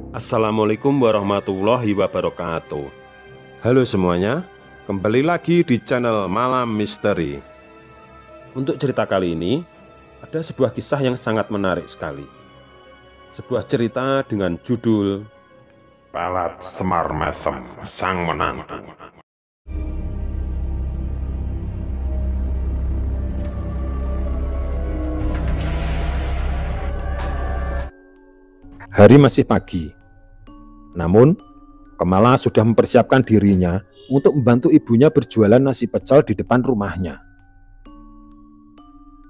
Assalamualaikum warahmatullahi wabarakatuh. Halo semuanya, kembali lagi di channel Malam Misteri. Untuk cerita kali ini, ada sebuah kisah yang sangat menarik sekali. Sebuah cerita dengan judul Pelet Semar Mesem Sang Menantu. Hari masih pagi, namun Kemala sudah mempersiapkan dirinya untuk membantu ibunya berjualan nasi pecel di depan rumahnya.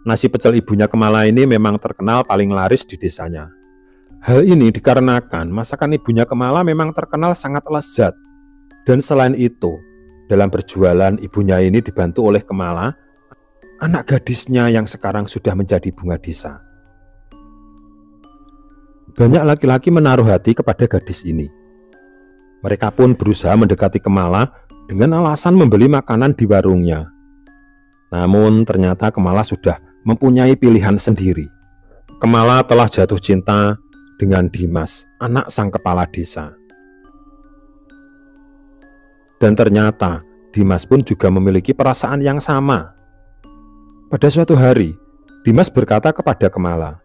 Nasi pecel ibunya Kemala ini memang terkenal paling laris di desanya. Hal ini dikarenakan masakan ibunya Kemala memang terkenal sangat lezat. Dan selain itu, dalam berjualan ibunya ini dibantu oleh Kemala, anak gadisnya yang sekarang sudah menjadi bunga desa. Banyak laki-laki menaruh hati kepada gadis ini. Mereka pun berusaha mendekati Kemala dengan alasan membeli makanan di warungnya. Namun ternyata Kemala sudah mempunyai pilihan sendiri. Kemala telah jatuh cinta dengan Dimas, anak sang kepala desa. Dan ternyata Dimas pun juga memiliki perasaan yang sama. Pada suatu hari, Dimas berkata kepada Kemala,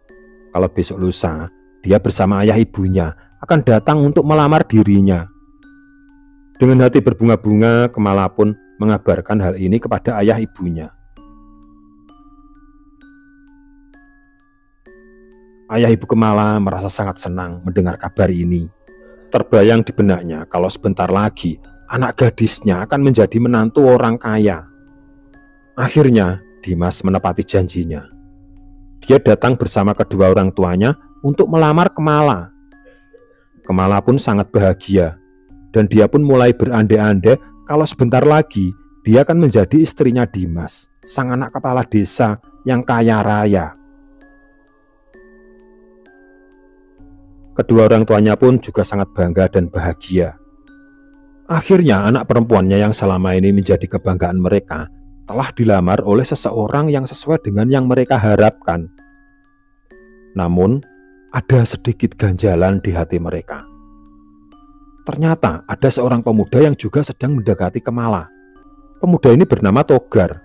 kalau besok lusa dia bersama ayah ibunya akan datang untuk melamar dirinya. Dengan hati berbunga-bunga, Kemala pun mengabarkan hal ini kepada ayah ibunya. Ayah ibu Kemala merasa sangat senang mendengar kabar ini. Terbayang di benaknya kalau sebentar lagi anak gadisnya akan menjadi menantu orang kaya. Akhirnya Dimas menepati janjinya. Dia datang bersama kedua orang tuanya untuk melamar Kemala. Kemala pun sangat bahagia, dan dia pun mulai berandai-andai kalau sebentar lagi dia akan menjadi istrinya Dimas, sang anak kepala desa yang kaya raya. Kedua orang tuanya pun juga sangat bangga dan bahagia. Akhirnya anak perempuannya yang selama ini menjadi kebanggaan mereka telah dilamar oleh seseorang yang sesuai dengan yang mereka harapkan. Namun, ada sedikit ganjalan di hati mereka. Ternyata ada seorang pemuda yang juga sedang mendekati Kemala. Pemuda ini bernama Togar.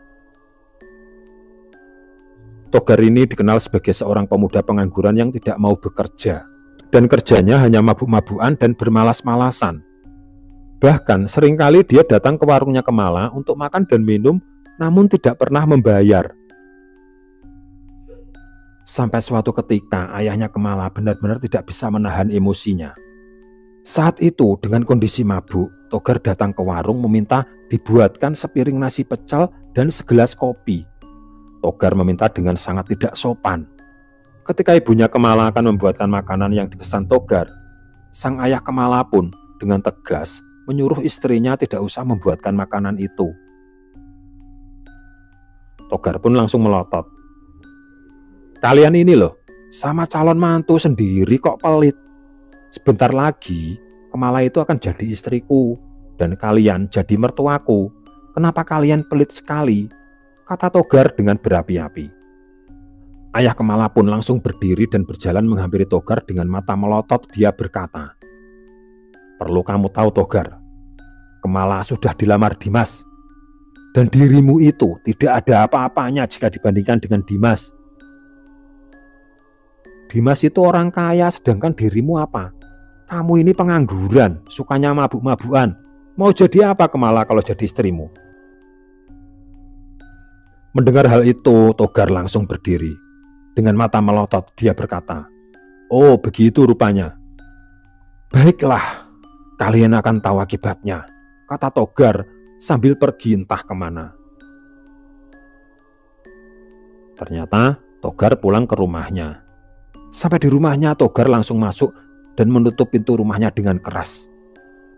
Togar ini dikenal sebagai seorang pemuda pengangguran yang tidak mau bekerja. Dan kerjanya hanya mabuk-mabukan dan bermalas-malasan. Bahkan seringkali dia datang ke warungnya Kemala untuk makan dan minum, namun tidak pernah membayar. Sampai suatu ketika ayahnya Kemala benar-benar tidak bisa menahan emosinya. Saat itu dengan kondisi mabuk, Togar datang ke warung meminta dibuatkan sepiring nasi pecel dan segelas kopi. Togar meminta dengan sangat tidak sopan. Ketika ibunya Kemala akan membuatkan makanan yang dipesan Togar, sang ayah Kemala pun dengan tegas menyuruh istrinya tidak usah membuatkan makanan itu. Togar pun langsung melotot. Kalian ini loh, sama calon mantu sendiri kok pelit. Sebentar lagi, Kemala itu akan jadi istriku, dan kalian jadi mertuaku. Kenapa kalian pelit sekali? Kata Togar dengan berapi-api. Ayah Kemala pun langsung berdiri dan berjalan menghampiri Togar dengan mata melotot. Dia berkata, perlu kamu tahu Togar, Kemala sudah dilamar Dimas. Dan dirimu itu tidak ada apa-apanya jika dibandingkan dengan Dimas. Dimas itu orang kaya, sedangkan dirimu apa? Kamu ini pengangguran, sukanya mabuk-mabukan. Mau jadi apa Kemala kalau jadi istrimu? Mendengar hal itu, Togar langsung berdiri. Dengan mata melotot, dia berkata, oh begitu rupanya. Baiklah, kalian akan tahu akibatnya, kata Togar sambil pergi entah kemana. Ternyata Togar pulang ke rumahnya. Sampai di rumahnya, Togar langsung masuk dan menutup pintu rumahnya dengan keras.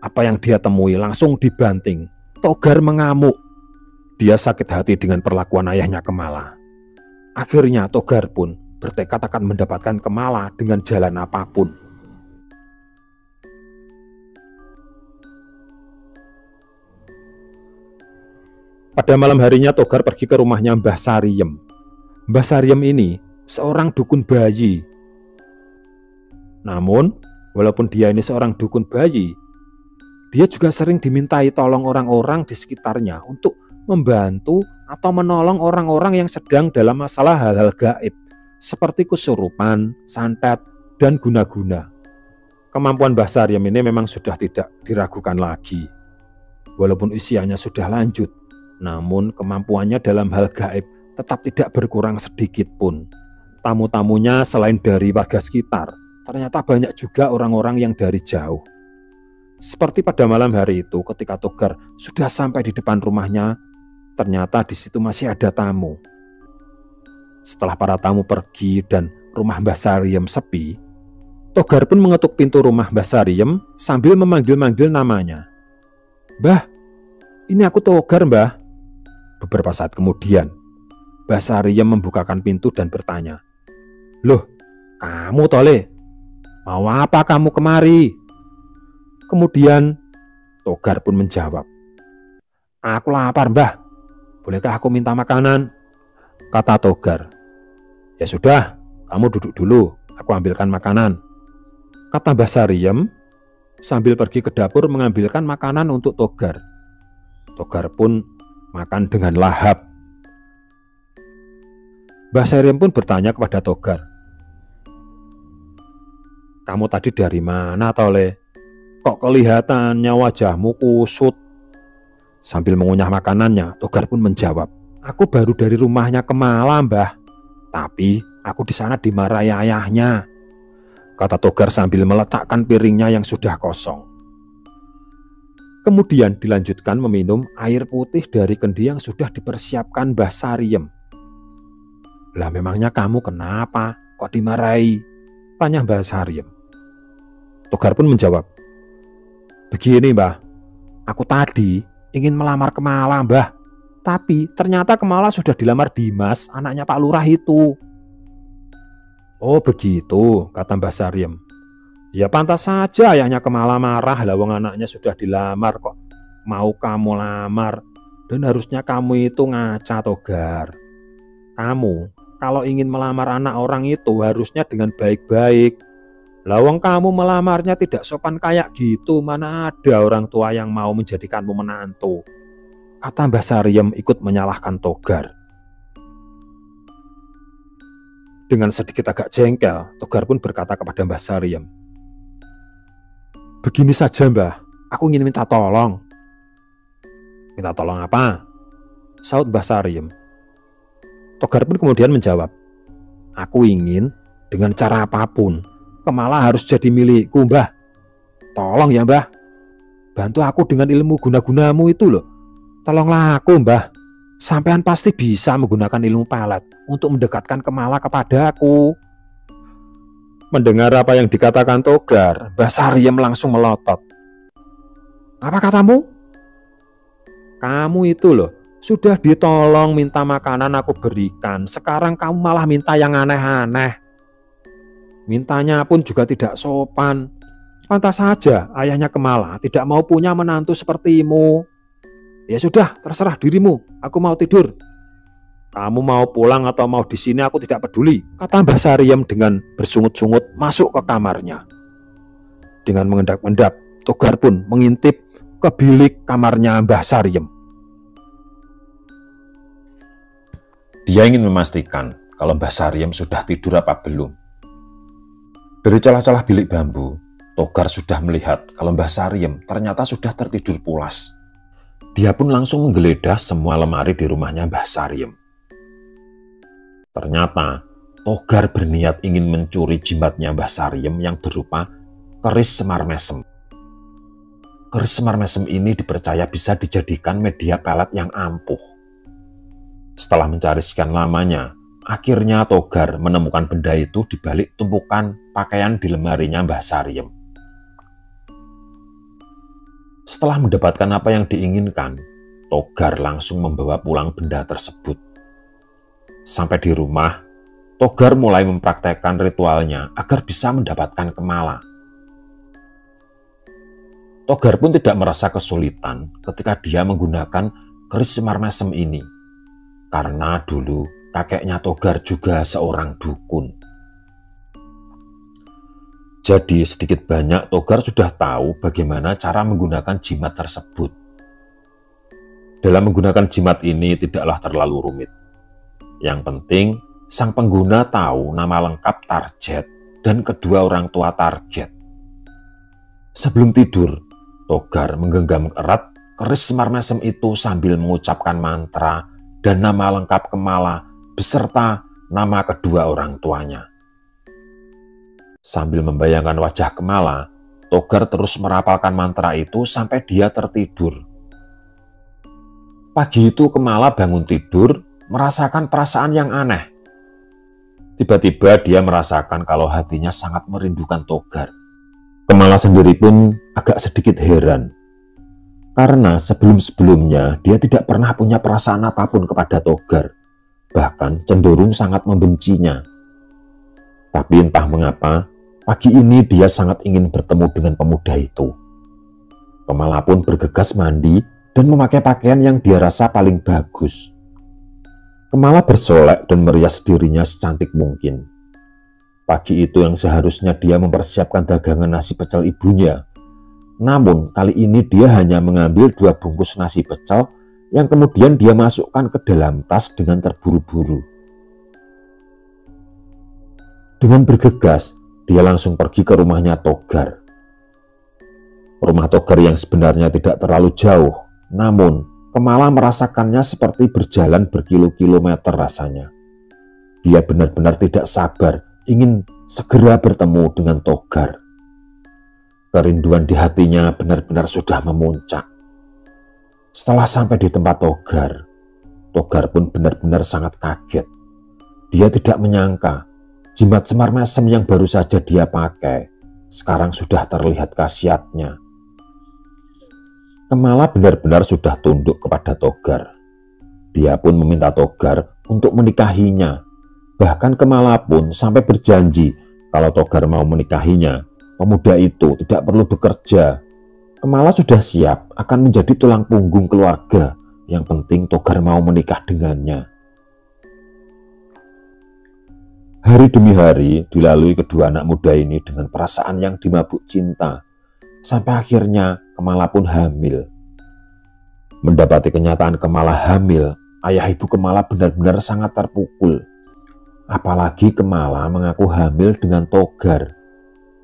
Apa yang dia temui langsung dibanting. Togar mengamuk. Dia sakit hati dengan perlakuan ayahnya Kemala. Akhirnya Togar pun bertekad akan mendapatkan Kemala dengan jalan apapun. Pada malam harinya Togar pergi ke rumahnya Mbah Sariem. Mbah Sariem ini seorang dukun bayi. Namun Walaupun dia ini seorang dukun bayi, dia juga sering dimintai tolong orang-orang di sekitarnya untuk membantu atau menolong orang-orang yang sedang dalam masalah hal-hal gaib seperti kesurupan, santet, dan guna-guna. Kemampuan Mbah Saryem ini memang sudah tidak diragukan lagi. Walaupun usianya sudah lanjut, namun kemampuannya dalam hal gaib tetap tidak berkurang sedikit pun. Tamu-tamunya selain dari warga sekitar, ternyata banyak juga orang-orang yang dari jauh. Seperti pada malam hari itu ketika Togar sudah sampai di depan rumahnya, ternyata di situ masih ada tamu. Setelah para tamu pergi dan rumah Mbah Saryem sepi, Togar pun mengetuk pintu rumah Mbah Saryem sambil memanggil-manggil namanya. "Mbah, ini aku Togar, Mbah." Beberapa saat kemudian, Mbah Saryem membukakan pintu dan bertanya, "Loh, kamu Tole? Mau apa kamu kemari?" Kemudian Togar pun menjawab, "Aku lapar, Mbah. Bolehkah aku minta makanan?" Kata Togar. "Ya sudah, kamu duduk dulu, aku ambilkan makanan," kata Mbah Saryem sambil pergi ke dapur mengambilkan makanan untuk Togar. Togar pun makan dengan lahap. Mbah Saryem pun bertanya kepada Togar, "Kamu tadi dari mana, Tole? Kok kelihatannya wajahmu kusut?" Sambil mengunyah makanannya, Togar pun menjawab, "Aku baru dari rumahnya Kemala, Mbah. Tapi aku di sana dimarahi ayahnya," kata Togar sambil meletakkan piringnya yang sudah kosong. Kemudian dilanjutkan meminum air putih dari kendi yang sudah dipersiapkan Mbah Saryem. "Lah memangnya kamu kenapa? Kok dimarahi?" tanya Mbah Saryem. Togar pun menjawab, "Begini, Mbah. Aku tadi ingin melamar Kemala, Mbah. Tapi ternyata Kemala sudah dilamar Dimas, anaknya Pak Lurah itu." "Oh begitu," kata Mbah Saryem. "Ya pantas saja ayahnya Kemala marah, lawang anaknya sudah dilamar kok mau kamu lamar. Dan harusnya kamu itu ngaca, Togar. Kamu kalau ingin melamar anak orang itu harusnya dengan baik-baik. Lawang kamu melamarnya tidak sopan kayak gitu, mana ada orang tua yang mau menjadikanmu menantu," kata Mbah Saryem ikut menyalahkan Togar. Dengan sedikit agak jengkel, Togar pun berkata kepada Mbah Saryem, "Begini saja, Mbah, aku ingin minta tolong." "Minta tolong apa?" saut Mbah Saryem. Togar pun kemudian menjawab, "Aku ingin dengan cara apapun Kemala harus jadi milikku, Mbah. Tolong ya, Mbah. Bantu aku dengan ilmu guna-gunamu itu loh. Tolonglah aku, Mbah. Sampean pasti bisa menggunakan ilmu pelet untuk mendekatkan Kemala kepadaku." Mendengar apa yang dikatakan Togar, Mbah Saryem langsung melotot. "Apa katamu? Kamu itu loh, sudah ditolong minta makanan aku berikan. Sekarang kamu malah minta yang aneh-aneh. Mintanya pun juga tidak sopan. Pantas saja ayahnya Kemala tidak mau punya menantu sepertimu. Ya sudah, terserah dirimu. Aku mau tidur. Kamu mau pulang atau mau di sini aku tidak peduli," kata Mbah Saryem dengan bersungut-sungut masuk ke kamarnya. Dengan mengendap-endap, Togar pun mengintip ke bilik kamarnya Mbah Saryem. Dia ingin memastikan kalau Mbah Saryem sudah tidur apa belum. Dari celah-celah bilik bambu, Togar sudah melihat kalau Mbah Saryem ternyata sudah tertidur pulas. Dia pun langsung menggeledah semua lemari di rumahnya Mbah Saryem. Ternyata Togar berniat ingin mencuri jimatnya Mbah Saryem yang berupa keris semar mesem. Keris semar mesem ini dipercaya bisa dijadikan media pelet yang ampuh. Setelah mencari sekian lamanya, akhirnya Togar menemukan benda itu di balik tumpukan pakaian di lemarinya Mbah Saryem. Setelah mendapatkan apa yang diinginkan, Togar langsung membawa pulang benda tersebut. Sampai di rumah, Togar mulai mempraktekkan ritualnya agar bisa mendapatkan Kemala. Togar pun tidak merasa kesulitan ketika dia menggunakan keris semar mesem ini, karena dulu kakeknya Togar juga seorang dukun. Jadi sedikit banyak Togar sudah tahu bagaimana cara menggunakan jimat tersebut. Dalam menggunakan jimat ini tidaklah terlalu rumit. Yang penting sang pengguna tahu nama lengkap target dan kedua orang tua target. Sebelum tidur, Togar menggenggam erat keris semar mesem itu sambil mengucapkan mantra dan nama lengkap Kemala beserta nama kedua orang tuanya. Sambil membayangkan wajah Kemala, Togar terus merapalkan mantra itu sampai dia tertidur. Pagi itu Kemala bangun tidur, merasakan perasaan yang aneh. Tiba-tiba dia merasakan kalau hatinya sangat merindukan Togar. Kemala sendiri pun agak sedikit heran, karena sebelum-sebelumnya dia tidak pernah punya perasaan apapun kepada Togar, bahkan cenderung sangat membencinya. Tapi entah mengapa, pagi ini dia sangat ingin bertemu dengan pemuda itu. Kemala pun bergegas mandi dan memakai pakaian yang dia rasa paling bagus. Kemala bersolek dan merias dirinya secantik mungkin. Pagi itu yang seharusnya dia mempersiapkan dagangan nasi pecel ibunya. Namun kali ini dia hanya mengambil 2 bungkus nasi pecel yang kemudian dia masukkan ke dalam tas dengan terburu-buru. Dengan bergegas, dia langsung pergi ke rumahnya Togar. Rumah Togar yang sebenarnya tidak terlalu jauh, namun Kemala merasakannya seperti berjalan berkilo-kilometer rasanya. Dia benar-benar tidak sabar ingin segera bertemu dengan Togar. Kerinduan di hatinya benar-benar sudah memuncak. Setelah sampai di tempat Togar, Togar pun benar-benar sangat kaget. Dia tidak menyangka jimat semar mesem yang baru saja dia pakai sekarang sudah terlihat khasiatnya. Kemala benar-benar sudah tunduk kepada Togar. Dia pun meminta Togar untuk menikahinya. Bahkan Kemala pun sampai berjanji kalau Togar mau menikahinya, pemuda itu tidak perlu bekerja. Kemala sudah siap akan menjadi tulang punggung keluarga. Yang penting Togar mau menikah dengannya. Hari demi hari dilalui kedua anak muda ini dengan perasaan yang dimabuk cinta. Sampai akhirnya Kemala pun hamil. Mendapati kenyataan Kemala hamil, ayah ibu Kemala benar-benar sangat terpukul. Apalagi Kemala mengaku hamil dengan Togar.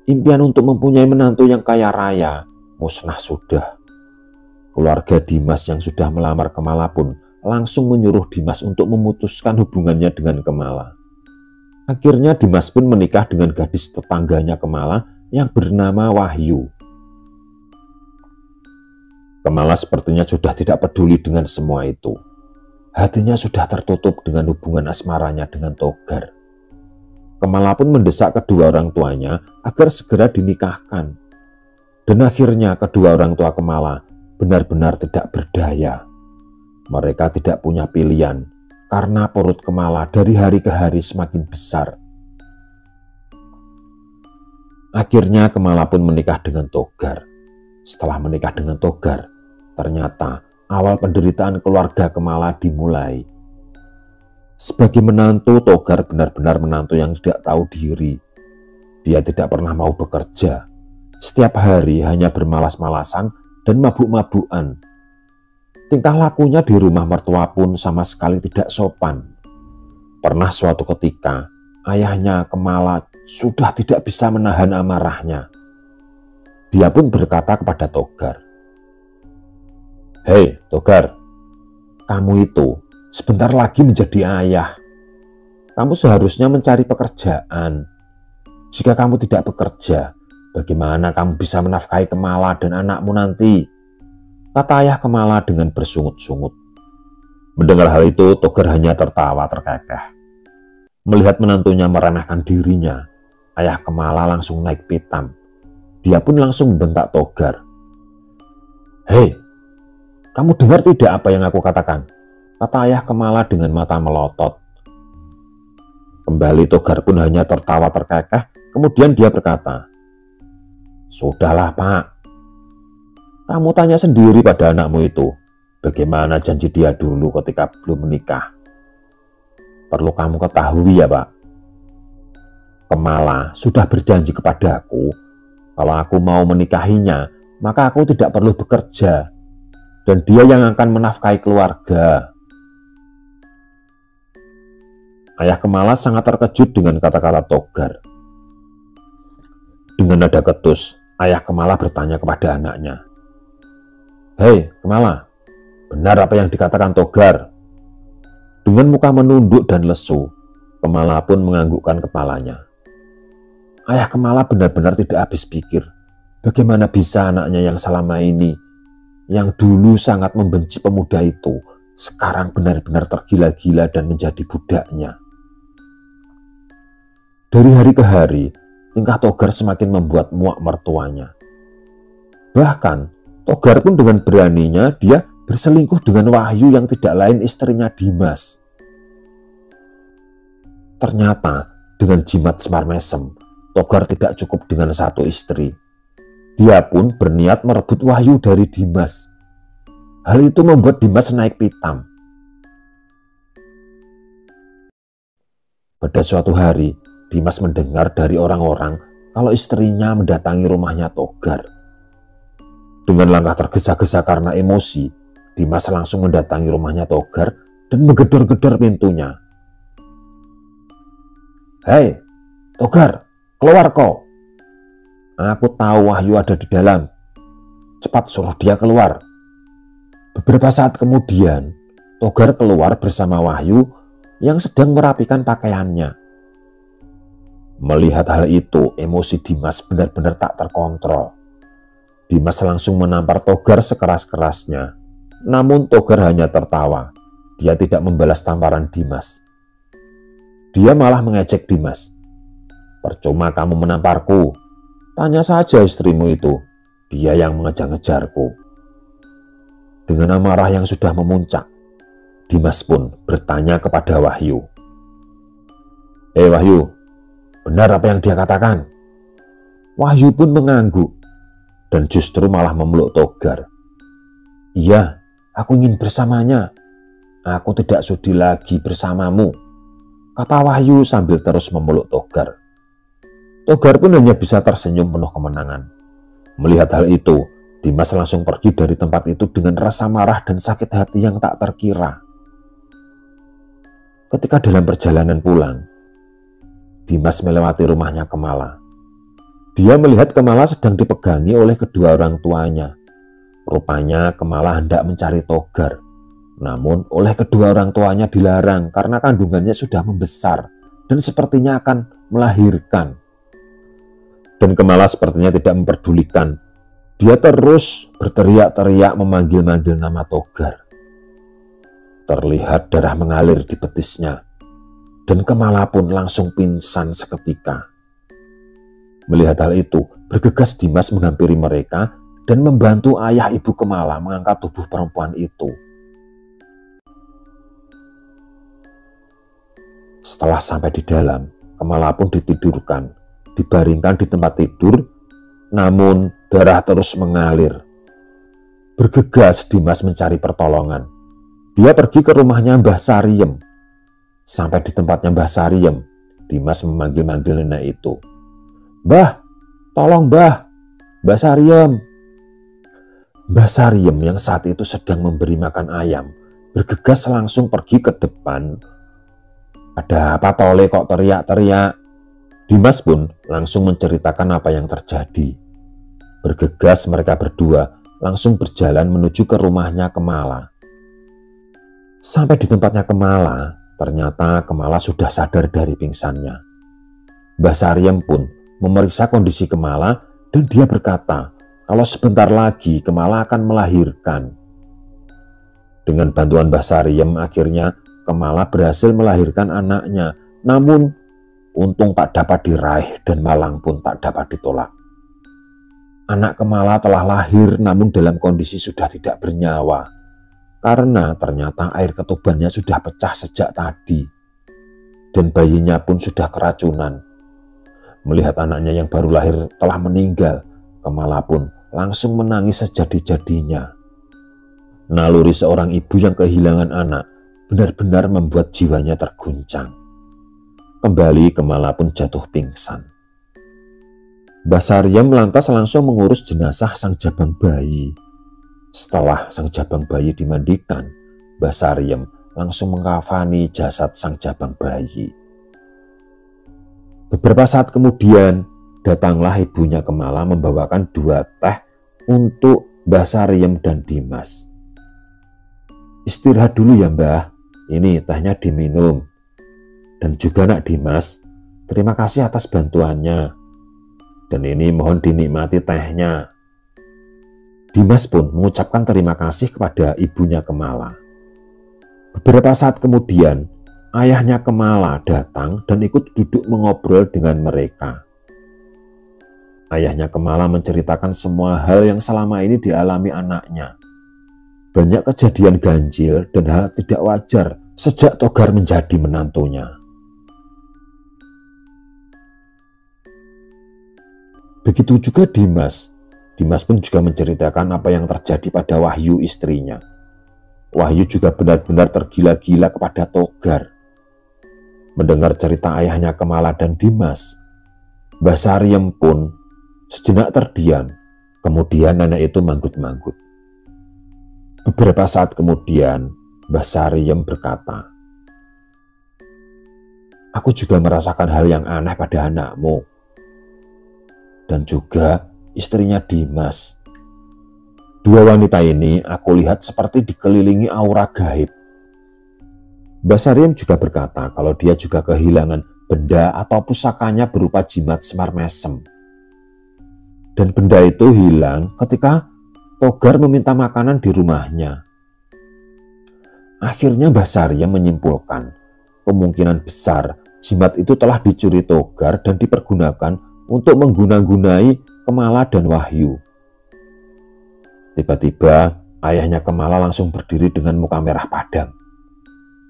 Impian untuk mempunyai menantu yang kaya raya musnah sudah. Keluarga Dimas yang sudah melamar Kemala pun langsung menyuruh Dimas untuk memutuskan hubungannya dengan Kemala. Akhirnya Dimas pun menikah dengan gadis tetangganya Kemala yang bernama Wahyu. Kemala sepertinya sudah tidak peduli dengan semua itu. Hatinya sudah tertutup dengan hubungan asmaranya dengan Togar. Kemala pun mendesak kedua orang tuanya agar segera dinikahkan. Dan akhirnya kedua orang tua Kemala benar-benar tidak berdaya. Mereka tidak punya pilihan. Karena perut Kemala dari hari ke hari semakin besar. Akhirnya Kemala pun menikah dengan Togar. Setelah menikah dengan Togar, ternyata awal penderitaan keluarga Kemala dimulai. Sebagai menantu, Togar benar-benar menantu yang tidak tahu diri. Dia tidak pernah mau bekerja. Setiap hari hanya bermalas-malasan dan mabuk-mabukan. Tingkah lakunya di rumah mertua pun sama sekali tidak sopan. Pernah suatu ketika, ayahnya Kemala sudah tidak bisa menahan amarahnya. Dia pun berkata kepada Togar, "Hei Togar, kamu itu sebentar lagi menjadi ayah. Kamu seharusnya mencari pekerjaan. Jika kamu tidak bekerja, bagaimana kamu bisa menafkahi Kemala dan anakmu nanti?" Kata ayah Kemala dengan bersungut-sungut. Mendengar hal itu, Togar hanya tertawa terkekeh. Melihat menantunya meremehkan dirinya, ayah Kemala langsung naik pitam. Dia pun langsung membentak Togar. "Hei, kamu dengar tidak apa yang aku katakan?" Kata ayah Kemala dengan mata melotot. Kembali Togar pun hanya tertawa terkekeh, kemudian dia berkata, "Sudahlah Pak. Kamu tanya sendiri pada anakmu itu, bagaimana janji dia dulu ketika belum menikah. Perlu kamu ketahui ya Pak, Kemala sudah berjanji kepadaku, kalau aku mau menikahinya, maka aku tidak perlu bekerja, dan dia yang akan menafkahi keluarga. Ayah Kemala sangat terkejut dengan kata-kata Togar. Dengan nada ketus, ayah Kemala bertanya kepada anaknya, "Hei Kemala, benar apa yang dikatakan Togar?" Dengan muka menunduk dan lesu, Kemala pun menganggukkan kepalanya. Ayah Kemala benar-benar tidak habis pikir. Bagaimana bisa anaknya yang selama ini, yang dulu sangat membenci pemuda itu, sekarang benar-benar tergila-gila dan menjadi budaknya. Dari hari ke hari, tingkah Togar semakin membuat muak mertuanya. Bahkan, Togar pun dengan beraninya dia berselingkuh dengan Wahyu yang tidak lain istrinya Dimas. Ternyata, dengan jimat Semar Mesem, Togar tidak cukup dengan satu istri. Dia pun berniat merebut Wahyu dari Dimas. Hal itu membuat Dimas naik pitam. Pada suatu hari, Dimas mendengar dari orang-orang kalau istrinya mendatangi rumahnya Togar. Dengan langkah tergesa-gesa karena emosi, Dimas langsung mendatangi rumahnya Togar dan menggedor-gedor pintunya. "Hei, Togar! Keluar kau! Aku tahu Wahyu ada di dalam. Cepat suruh dia keluar." Beberapa saat kemudian, Togar keluar bersama Wahyu yang sedang merapikan pakaiannya. Melihat hal itu, emosi Dimas benar-benar tak terkontrol. Dimas langsung menampar Togar sekeras-kerasnya. Namun Togar hanya tertawa. Dia tidak membalas tamparan Dimas. Dia malah mengejek Dimas. "Percuma kamu menamparku. Tanya saja istrimu itu. Dia yang mengejar-ngejarku." Dengan amarah yang sudah memuncak, Dimas pun bertanya kepada Wahyu. Wahyu, benar apa yang dia katakan?" Wahyu pun mengangguk dan justru malah memeluk Togar. "Iya, aku ingin bersamanya. Aku tidak sudi lagi bersamamu," kata Wahyu sambil terus memeluk Togar. Togar pun hanya bisa tersenyum penuh kemenangan. Melihat hal itu, Dimas langsung pergi dari tempat itu dengan rasa marah dan sakit hati yang tak terkira. Ketika dalam perjalanan pulang, Dimas melewati rumahnya Kemala. Dia melihat Kemala sedang dipegangi oleh kedua orang tuanya. Rupanya Kemala hendak mencari Togar. Namun oleh kedua orang tuanya dilarang karena kandungannya sudah membesar dan sepertinya akan melahirkan. Dan Kemala sepertinya tidak memperdulikan. Dia terus berteriak-teriak memanggil-manggil nama Togar. Terlihat darah mengalir di betisnya. Dan Kemala pun langsung pingsan seketika. Melihat hal itu, bergegas Dimas menghampiri mereka dan membantu ayah ibu Kemala mengangkat tubuh perempuan itu. Setelah sampai di dalam, Kemala pun ditidurkan. Dibaringkan di tempat tidur, namun darah terus mengalir. Bergegas Dimas mencari pertolongan. Dia pergi ke rumahnya Mbah Sariem. Sampai di tempatnya Mbah Sariem, Dimas memanggil-manggil nenek itu. "Mbah, tolong Mbah, Mbah Sariem." Mbah Sariem yang saat itu sedang memberi makan ayam, bergegas langsung pergi ke depan. "Ada apa tole kok teriak-teriak?" Dimas pun langsung menceritakan apa yang terjadi. Bergegas mereka berdua langsung berjalan menuju ke rumahnya Kemala. Sampai di tempatnya Kemala, ternyata Kemala sudah sadar dari pingsannya. Mbah Sariem pun memeriksa kondisi Kemala dan dia berkata kalau sebentar lagi Kemala akan melahirkan. Dengan bantuan Mbah Sariem akhirnya Kemala berhasil melahirkan anaknya, namun untung tak dapat diraih dan malang pun tak dapat ditolak. Anak Kemala telah lahir namun dalam kondisi sudah tidak bernyawa karena ternyata air ketubannya sudah pecah sejak tadi dan bayinya pun sudah keracunan. Melihat anaknya yang baru lahir telah meninggal, Kemala pun langsung menangis sejadi-jadinya. Naluri seorang ibu yang kehilangan anak benar-benar membuat jiwanya terguncang. Kembali Kemala pun jatuh pingsan. Mbah Saryam lantas langsung mengurus jenazah sang jabang bayi. Setelah sang jabang bayi dimandikan, Mbah Saryam langsung mengkafani jasad sang jabang bayi. Beberapa saat kemudian, datanglah ibunya Kemala membawakan 2 teh untuk Mbah Saryam dan Dimas. "Istirahat dulu ya Mbah, ini tehnya diminum. Dan juga nak Dimas, terima kasih atas bantuannya. Dan ini mohon dinikmati tehnya." Dimas pun mengucapkan terima kasih kepada ibunya Kemala. Beberapa saat kemudian, ayahnya Kemala datang dan ikut duduk mengobrol dengan mereka. Ayahnya Kemala menceritakan semua hal yang selama ini dialami anaknya. Banyak kejadian ganjil dan hal tidak wajar sejak Togar menjadi menantunya. Begitu juga Dimas. Dimas pun juga menceritakan apa yang terjadi pada Wahyu istrinya. Wahyu juga benar-benar tergila-gila kepada Togar. Mendengar cerita ayahnya Kemala dan Dimas, Mbah Saryam pun sejenak terdiam. Kemudian nenek itu manggut-manggut. Beberapa saat kemudian, Mbah Saryam berkata, "Aku juga merasakan hal yang aneh pada anakmu. Dan juga istrinya Dimas. 2 wanita ini aku lihat seperti dikelilingi aura gaib." Mbah Saryam juga berkata kalau dia juga kehilangan benda atau pusakanya berupa jimat Semar Mesem. Dan benda itu hilang ketika Togar meminta makanan di rumahnya. Akhirnya Mbah Saryam menyimpulkan kemungkinan besar jimat itu telah dicuri Togar dan dipergunakan untuk mengguna-gunai Kemala dan Wahyu. Tiba-tiba ayahnya Kemala langsung berdiri dengan muka merah padam.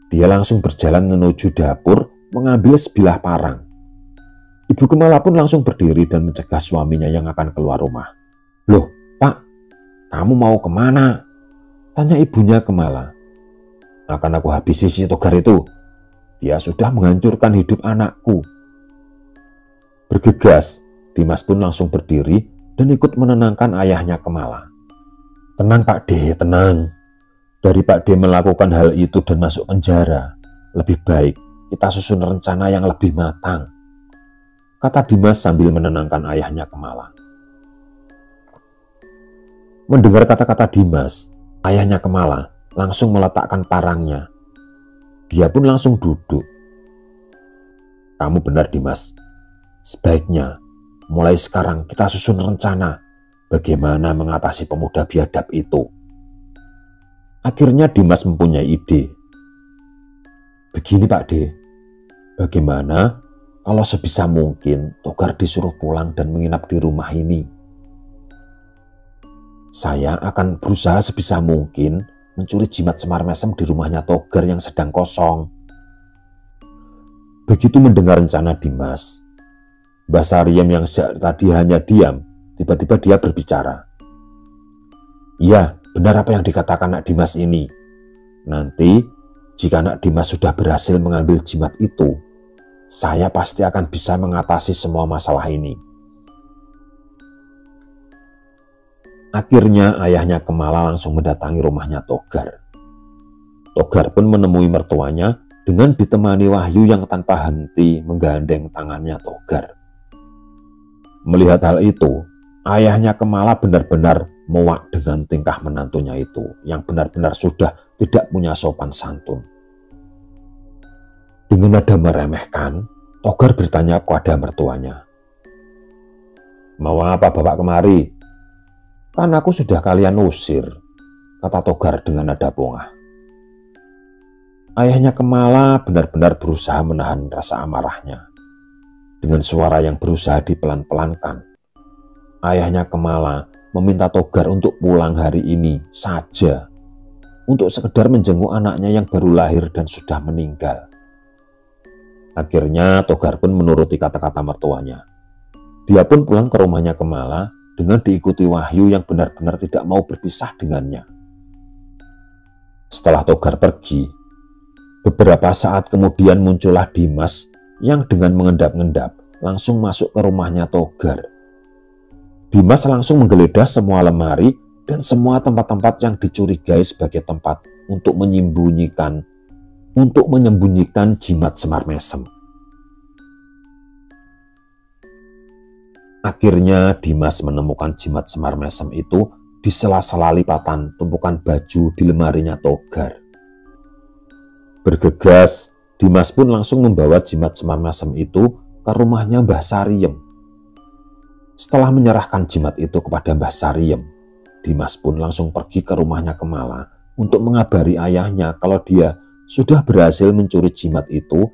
Dia langsung berjalan menuju dapur mengambil sebilah parang. Ibu Kemala pun langsung berdiri dan mencegah suaminya yang akan keluar rumah. "Loh Pak, kamu mau kemana?" tanya ibunya Kemala. "Akan aku habisi si Togar itu. Dia sudah menghancurkan hidup anakku." Bergegas, Dimas pun langsung berdiri dan ikut menenangkan ayahnya Kemala. "Tenang Pak D, tenang. Dari Pak D melakukan hal itu dan masuk penjara, lebih baik kita susun rencana yang lebih matang," kata Dimas sambil menenangkan ayahnya Kemala. Mendengar kata-kata Dimas, ayahnya Kemala langsung meletakkan parangnya. Dia pun langsung duduk. "Kamu benar Dimas. Sebaiknya mulai sekarang kita susun rencana bagaimana mengatasi pemuda biadab itu." Akhirnya Dimas mempunyai ide. "Begini Pak D, bagaimana kalau sebisa mungkin Togar disuruh pulang dan menginap di rumah ini? Saya akan berusaha sebisa mungkin mencuri jimat Semar Mesem di rumahnya Togar yang sedang kosong." Begitu mendengar rencana Dimas, Mbah Saryam yang sejak tadi hanya diam, tiba-tiba dia berbicara. "Iya, benar apa yang dikatakan Nak Dimas ini. Nanti, jika Nak Dimas sudah berhasil mengambil jimat itu, saya pasti akan bisa mengatasi semua masalah ini." Akhirnya ayahnya Kemala langsung mendatangi rumahnya Togar. Togar pun menemui mertuanya dengan ditemani Wahyu yang tanpa henti menggandeng tangannya Togar. Melihat hal itu, ayahnya Kemala benar-benar muak dengan tingkah menantunya itu yang benar-benar sudah tidak punya sopan santun. Dengan nada meremehkan, Togar bertanya kepada mertuanya, "Mau apa bapak kemari? Kan aku sudah kalian usir," kata Togar dengan nada pongah. Ayahnya Kemala benar-benar berusaha menahan rasa amarahnya. Dengan suara yang berusaha dipelan-pelankan, ayahnya Kemala meminta Togar untuk pulang hari ini saja, untuk sekedar menjenguk anaknya yang baru lahir dan sudah meninggal. Akhirnya Togar pun menuruti kata-kata mertuanya. Dia pun pulang ke rumahnya Kemala dengan diikuti Wahyu yang benar-benar tidak mau berpisah dengannya. Setelah Togar pergi, beberapa saat kemudian muncullah Dimas yang dengan mengendap-endap langsung masuk ke rumahnya Togar. Dimas langsung menggeledah semua lemari dan semua tempat-tempat yang dicurigai sebagai tempat untuk menyembunyikan jimat Semar Mesem. Akhirnya Dimas menemukan jimat Semar Mesem itu di sela-sela lipatan tumpukan baju di lemarinya Togar. Bergegas, Dimas pun langsung membawa jimat Semar Mesem itu ke rumahnya Mbah Sariem. Setelah menyerahkan jimat itu kepada Mbah Sariem, Dimas pun langsung pergi ke rumahnya Kemala untuk mengabari ayahnya kalau dia sudah berhasil mencuri jimat itu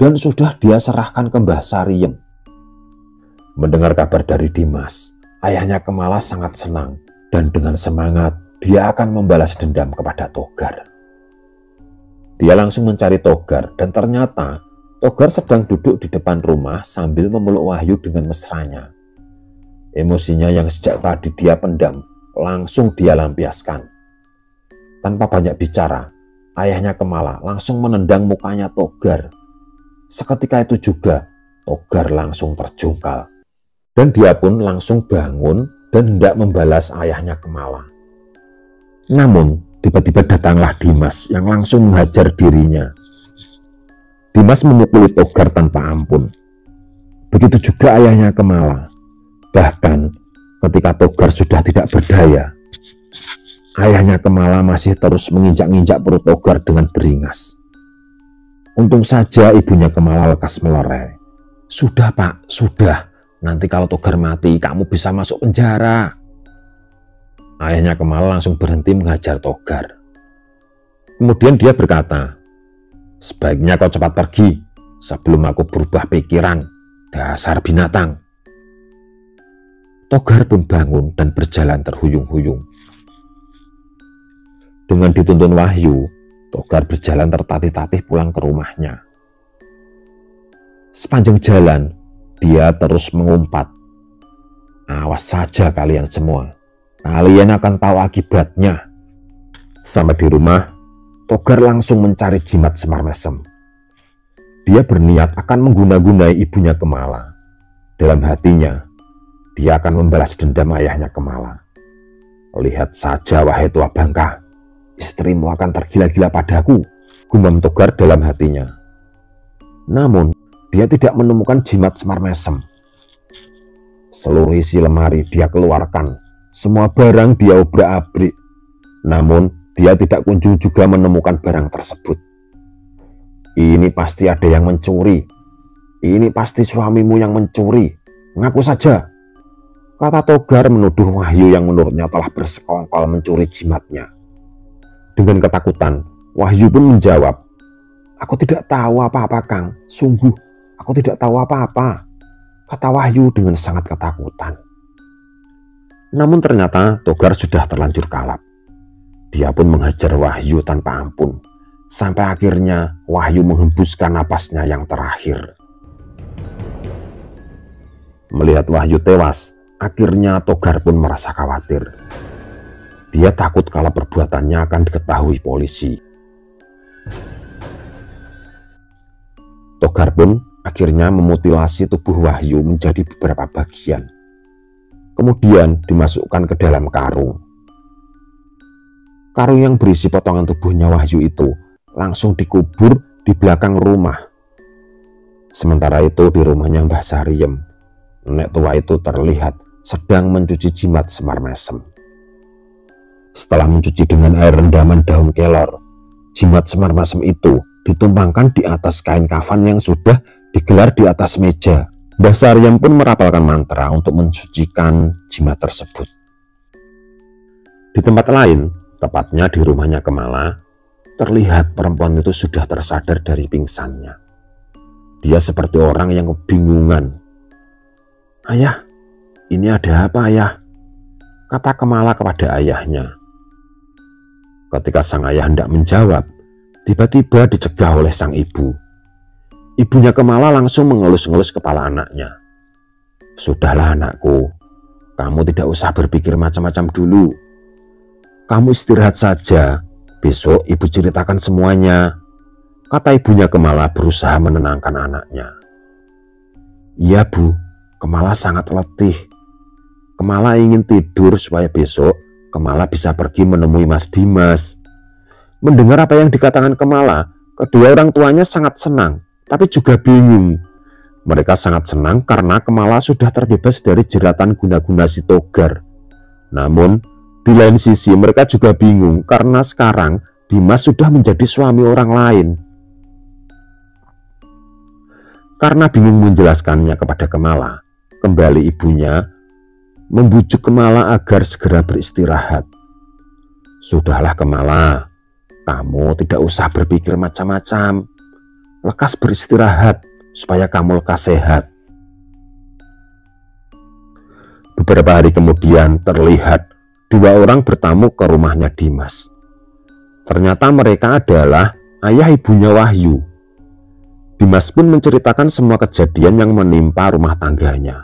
dan sudah dia serahkan ke Mbah Sariem. Mendengar kabar dari Dimas, ayahnya Kemala sangat senang dan dengan semangat dia akan membalas dendam kepada Togar. Dia langsung mencari Togar dan ternyata Togar sedang duduk di depan rumah sambil memeluk Wahyu dengan mesranya. Emosinya yang sejak tadi dia pendam langsung dia lampiaskan. Tanpa banyak bicara, ayahnya Kemala langsung menendang mukanya Togar. Seketika itu juga Togar langsung terjungkal. Dan dia pun langsung bangun dan hendak membalas ayahnya Kemala. Namun, tiba-tiba datanglah Dimas yang langsung menghajar dirinya. Dimas memukuli Togar tanpa ampun. Begitu juga ayahnya Kemala. Bahkan, ketika Togar sudah tidak berdaya, ayahnya Kemala masih terus menginjak-injak perut Togar dengan beringas. Untung saja ibunya Kemala lekas melerai. "Sudah Pak, sudah. Nanti kalau Togar mati, kamu bisa masuk penjara." Ayahnya Kemala langsung berhenti menghajar Togar. Kemudian dia berkata, "Sebaiknya kau cepat pergi sebelum aku berubah pikiran, dasar binatang." Togar pun bangun dan berjalan terhuyung-huyung. Dengan dituntun Wahyu, Togar berjalan tertatih-tatih pulang ke rumahnya. Sepanjang jalan, dia terus mengumpat, "Awas saja kalian semua, kalian akan tahu akibatnya." Sampai di rumah, Togar langsung mencari jimat Semar Mesem. Dia berniat akan mengguna-gunai ibunya Kemala. Dalam hatinya, dia akan membalas dendam ayahnya Kemala. "Lihat saja wahai tua bangka, istrimu akan tergila-gila padaku," gumam Togar dalam hatinya. Namun, dia tidak menemukan jimat Semar Mesem. Seluruh isi lemari dia keluarkan, semua barang dia obrak-abrik. Namun, dia tidak kunjung juga menemukan barang tersebut. "Ini pasti ada yang mencuri. Ini pasti suamimu yang mencuri. Ngaku saja," kata Togar menuduh Wahyu yang menurutnya telah bersekongkol mencuri jimatnya. Dengan ketakutan, Wahyu pun menjawab, "Aku tidak tahu apa-apa, Kang. Sungguh, aku tidak tahu apa-apa," kata Wahyu dengan sangat ketakutan. Namun ternyata Togar sudah terlanjur kalap. Dia pun menghajar Wahyu tanpa ampun, sampai akhirnya Wahyu menghembuskan napasnya yang terakhir. Melihat Wahyu tewas, akhirnya Togar pun merasa khawatir. Dia takut kalau perbuatannya akan diketahui polisi. Togar pun akhirnya memutilasi tubuh Wahyu menjadi beberapa bagian. Kemudian dimasukkan ke dalam karung. Karung yang berisi potongan tubuhnya Wahyu itu langsung dikubur di belakang rumah. Sementara itu di rumahnya Mbah Sariem, nenek tua itu terlihat sedang mencuci jimat Semar Mesem. Setelah mencuci dengan air rendaman daun kelor, jimat Semar Mesem itu ditumpangkan di atas kain kafan yang sudah digelar di atas meja. Mbah Sariem pun merapalkan mantra untuk mensucikan jimat tersebut. Di tempat lain, tepatnya di rumahnya Kemala, terlihat perempuan itu sudah tersadar dari pingsannya. Dia seperti orang yang kebingungan. "Ayah, ini ada apa, Ayah?" kata Kemala kepada ayahnya. Ketika sang ayah hendak menjawab, tiba-tiba dicegah oleh sang ibu. Ibunya Kemala langsung mengelus-ngelus kepala anaknya. "Sudahlah anakku, kamu tidak usah berpikir macam-macam dulu. Kamu istirahat saja, besok ibu ceritakan semuanya," Kata ibunya Kemala berusaha menenangkan anaknya. Iya Bu, Kemala sangat letih. Kemala ingin tidur supaya besok Kemala bisa pergi menemui Mas Dimas. Mendengar apa yang dikatakan Kemala, kedua orang tuanya sangat senang, tapi juga bingung. Mereka sangat senang karena Kemala sudah terbebas dari jeratan guna-guna si Togar. Namun, di lain sisi mereka juga bingung karena sekarang Dimas sudah menjadi suami orang lain. Karena bingung menjelaskannya kepada Kemala, kembali ibunya membujuk Kemala agar segera beristirahat. Sudahlah Kemala, kamu tidak usah berpikir macam-macam. Lekas beristirahat supaya kamu lekas sehat. Beberapa hari kemudian terlihat dua orang bertamu ke rumahnya Dimas. Ternyata mereka adalah ayah ibunya Wahyu. Dimas pun menceritakan semua kejadian yang menimpa rumah tangganya.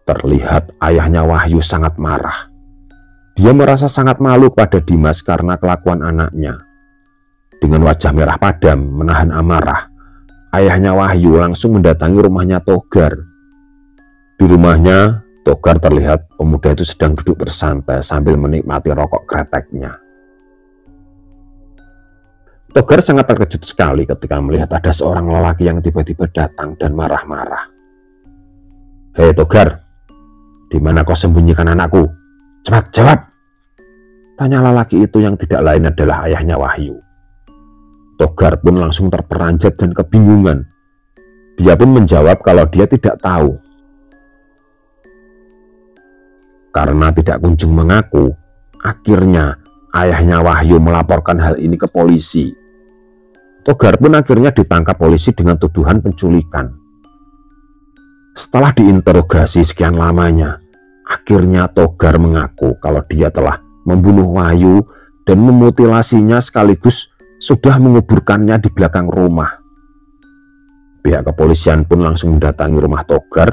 Terlihat ayahnya Wahyu sangat marah. Dia merasa sangat malu pada Dimas karena kelakuan anaknya. Dengan wajah merah padam menahan amarah, ayahnya Wahyu langsung mendatangi rumahnya Togar. Di rumahnya, Togar terlihat pemuda itu sedang duduk bersantai sambil menikmati rokok kreteknya. Togar sangat terkejut sekali ketika melihat ada seorang lelaki yang tiba-tiba datang dan marah-marah. Hei Togar, di mana kau sembunyikan anakku? Cepat jawab! Tanya lelaki itu yang tidak lain adalah ayahnya Wahyu. Togar pun langsung terperanjat dan kebingungan. Dia pun menjawab kalau dia tidak tahu. Karena tidak kunjung mengaku, akhirnya ayahnya Wahyu melaporkan hal ini ke polisi. Togar pun akhirnya ditangkap polisi dengan tuduhan penculikan. Setelah diinterogasi sekian lamanya, akhirnya Togar mengaku kalau dia telah membunuh Wahyu dan memutilasinya sekaligus sudah menguburkannya di belakang rumah. Pihak kepolisian pun langsung mendatangi rumah Togar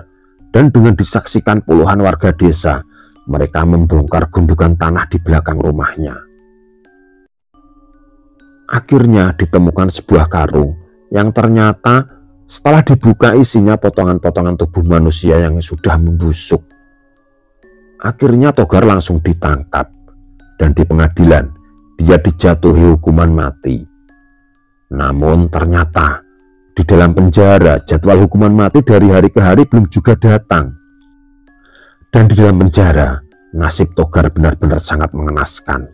dan dengan disaksikan puluhan warga desa, mereka membongkar gundukan tanah di belakang rumahnya. Akhirnya ditemukan sebuah karung yang ternyata setelah dibuka isinya potongan-potongan tubuh manusia yang sudah membusuk. Akhirnya Togar langsung ditangkap dan di pengadilan dia dijatuhi hukuman mati. Namun ternyata di dalam penjara jadwal hukuman mati dari hari ke hari belum juga datang. Dan di dalam penjara nasib Togar benar-benar sangat mengenaskan.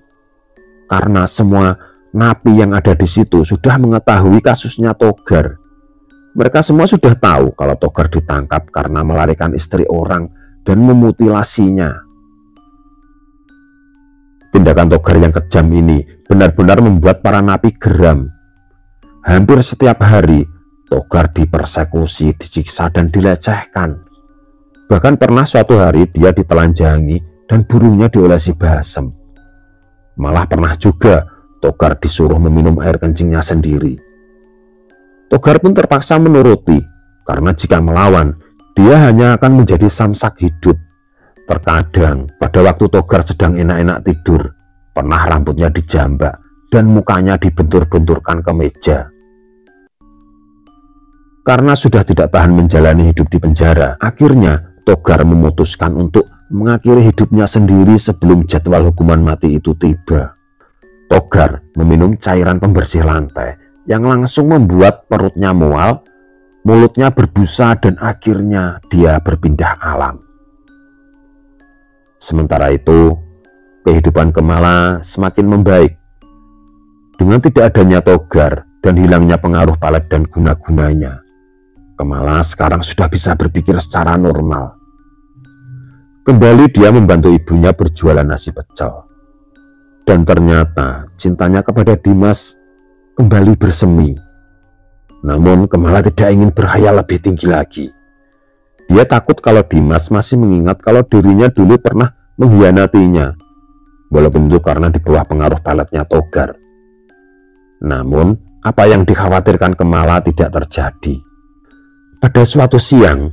Karena semua napi yang ada di situ sudah mengetahui kasusnya Togar. Mereka semua sudah tahu kalau Togar ditangkap karena melarikan istri orang dan memutilasinya. Tindakan Togar yang kejam ini benar-benar membuat para napi geram. Hampir setiap hari Togar dipersekusi, disiksa dan dilecehkan. Bahkan pernah suatu hari dia ditelanjangi dan burungnya diolesi balsem. Malah pernah juga Togar disuruh meminum air kencingnya sendiri. Togar pun terpaksa menuruti, karena jika melawan, dia hanya akan menjadi samsak hidup. Terkadang, pada waktu Togar sedang enak-enak tidur, pernah rambutnya dijambak dan mukanya dibentur-benturkan ke meja. Karena sudah tidak tahan menjalani hidup di penjara, akhirnya Togar memutuskan untuk mengakhiri hidupnya sendiri sebelum jadwal hukuman mati itu tiba. Togar meminum cairan pembersih lantai yang langsung membuat perutnya mual, mulutnya berbusa dan akhirnya dia berpindah alam. Sementara itu, kehidupan Kemala semakin membaik. Dengan tidak adanya Togar dan hilangnya pengaruh palet dan guna-gunanya, Kemala sekarang sudah bisa berpikir secara normal. Kembali dia membantu ibunya berjualan nasi pecel. Dan ternyata cintanya kepada Dimas kembali bersemi. Namun Kemala tidak ingin berkhayal lebih tinggi lagi. Dia takut kalau Dimas masih mengingat kalau dirinya dulu pernah mengkhianatinya, walaupun itu karena di bawah pengaruh peletnya Togar. Namun apa yang dikhawatirkan Kemala tidak terjadi. Pada suatu siang,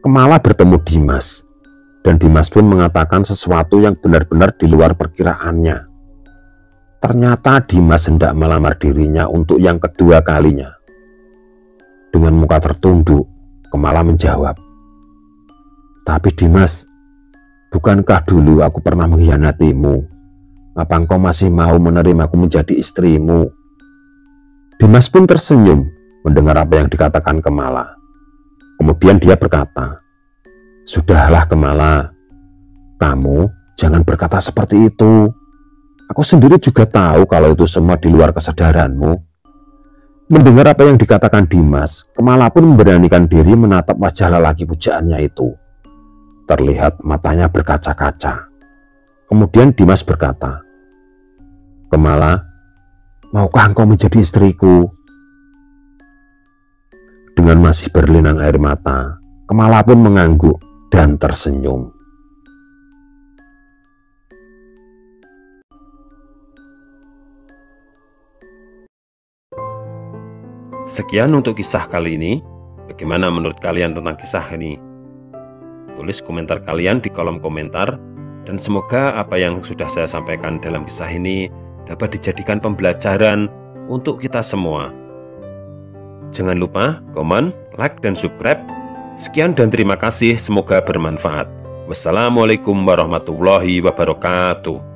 Kemala bertemu Dimas, dan Dimas pun mengatakan sesuatu yang benar-benar di luar perkiraannya. Ternyata Dimas hendak melamar dirinya untuk yang kedua kalinya. Dengan muka tertunduk, Kemala menjawab, "Tapi Dimas, bukankah dulu aku pernah mengkhianatimu? Apa engkau masih mau menerimaku menjadi istrimu?" Dimas pun tersenyum mendengar apa yang dikatakan Kemala. Kemudian dia berkata, "Sudahlah Kemala, kamu jangan berkata seperti itu. Aku sendiri juga tahu kalau itu semua di luar kesadaranmu." Mendengar apa yang dikatakan Dimas, Kemala pun memberanikan diri menatap wajah lelaki pujaannya itu. Terlihat matanya berkaca-kaca. Kemudian Dimas berkata, "Kemala, maukah engkau menjadi istriku?" Dengan masih berlinang air mata, Kemala pun mengangguk dan tersenyum. Sekian untuk kisah kali ini. Bagaimana menurut kalian tentang kisah ini? Tulis komentar kalian di kolom komentar, dan semoga apa yang sudah saya sampaikan dalam kisah ini dapat dijadikan pembelajaran untuk kita semua. Jangan lupa komen, like, dan subscribe. Sekian dan terima kasih, semoga bermanfaat. Wassalamualaikum warahmatullahi wabarakatuh.